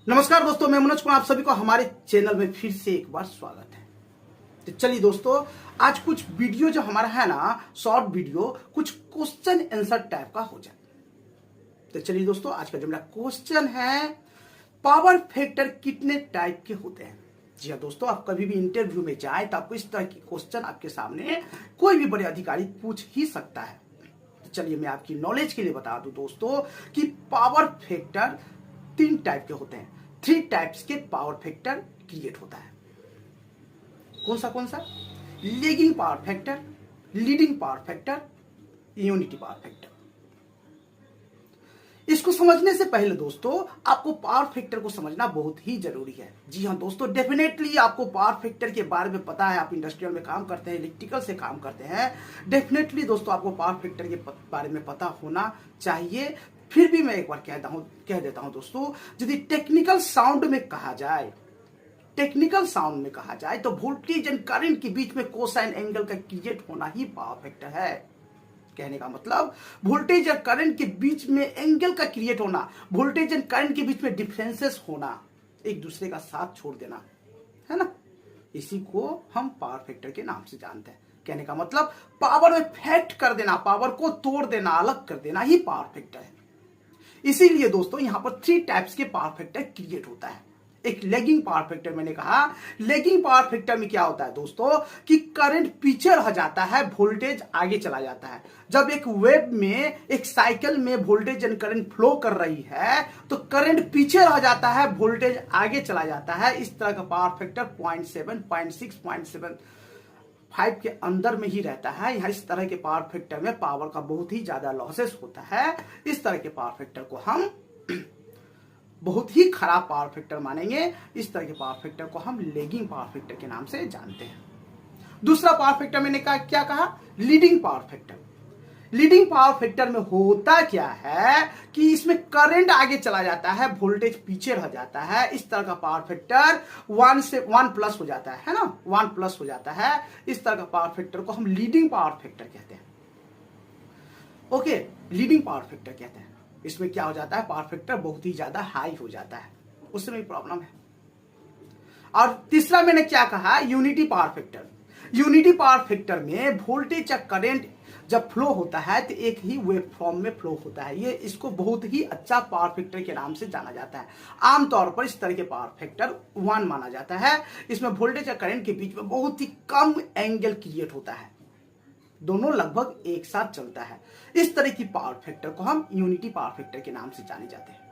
नमस्कार दोस्तों, मैं मनोज कुमार, आप सभी को हमारे चैनल में फिर से एक बार स्वागत है। तो चलिए दोस्तों, आज कुछ वीडियो जो हमारा है ना, शॉर्ट वीडियो, कुछ क्वेश्चन आंसर टाइप का हो जाए। तो चलिए दोस्तों, आज का जो मेरा क्वेश्चन है, पावर फैक्टर कितने टाइप के होते हैं। जी हाँ दोस्तों, आप कभी भी इंटरव्यू में जाए तो आपको इस तरह की क्वेश्चन आपके सामने कोई भी बड़े अधिकारी पूछ ही सकता है। तो चलिए मैं आपकी नॉलेज के लिए बता दूं दोस्तों कि पावर फैक्टर 3 टाइप के होते हैं। 3 टाइप्स के पावर फैक्टर क्रिएट होता है। कौन सा? Lagging power factor, leading power factor, unity power factor. इसको समझने से पहले दोस्तों आपको पावर फैक्टर को समझना बहुत ही जरूरी है। जी हाँ दोस्तों, डेफिनेटली आपको पावर फैक्टर के बारे में पता है। आप इंडस्ट्रियल में काम करते हैं, इलेक्ट्रिकल से काम करते हैं, डेफिनेटली दोस्तों आपको पावर फैक्टर के बारे में पता होना चाहिए। फिर भी मैं एक बार कह देता हूं दोस्तों, यदि टेक्निकल साउंड में कहा जाए तो वोल्टेज एंड करंट के बीच में कोसाइन एंगल का क्रिएट होना ही पावर फैक्टर है। कहने का मतलब वोल्टेज और करंट के बीच में एंगल का क्रिएट होना, वोल्टेज एंड करंट के बीच में डिफरेंसेस होना, एक दूसरे का साथ छोड़ देना, है ना, इसी को हम पावर फैक्टर के नाम से जानते हैं। कहने का मतलब पावर में फैक्ट कर देना, पावर को तोड़ देना, अलग कर देना ही पावर फैक्टर है। इसीलिए दोस्तों यहां पर 3 टाइप्स के पावर फैक्टर क्रिएट होता है। एक लैगिंग पावर फैक्टर, मैंने कहा लैगिंग पावर फैक्टर में क्या होता है दोस्तों कि करंट पीछे रह जाता है, वोल्टेज आगे चला जाता है। जब एक वेव में, एक साइकिल में वोल्टेज एंड करंट फ्लो कर रही है तो करंट पीछे रह जाता है, वोल्टेज आगे चला जाता है। इस तरह का पावर फैक्टर 0.7, 0.6, 0.75 के अंदर में ही रहता है। यहाँ इस तरह के पावर फैक्टर में पावर का बहुत ही ज्यादा लॉसेस होता है। इस तरह के पावर फैक्टर को हम बहुत ही खराब पावर फैक्टर मानेंगे। इस तरह के पावर फैक्टर को हम लैगिंग पावर फैक्टर के नाम से जानते हैं। दूसरा पावर फैक्टर मैंने क्या कहा, leading power factor. Leading power factor में होता क्या है कि इसमें करंट आगे चला जाता है, वोल्टेज पीछे रह जाता है। इस तरह का पावर फैक्टर 1 से 1 प्लस हो जाता है ना, 1 प्लस हो जाता है। इस तरह का पावर फैक्टर को हम लीडिंग पावर फैक्टर कहते हैं। ओके, लीडिंग पावर फैक्टर कहते हैं। इसमें क्या हो जाता है, पावर फैक्टर बहुत ही ज्यादा हाई हो जाता है, उसमें प्रॉब्लम है। और तीसरा मैंने क्या कहा, unity power factor. Unity power factor में वोल्टेज या करंट जब फ्लो होता है तो एक ही वेव फॉर्म में फ्लो होता है। ये इसको बहुत ही अच्छा पावर फैक्टर के नाम से जाना जाता है। आमतौर पर इस तरह के पावर फैक्टर 1 माना जाता है। इसमें वोल्टेज या करंट के बीच में बहुत ही कम एंगल क्रिएट होता है, दोनों लगभग एक साथ चलता है। इस तरह की पावर फैक्टर को हम यूनिटी पावर फैक्टर के नाम से जाने जाते हैं।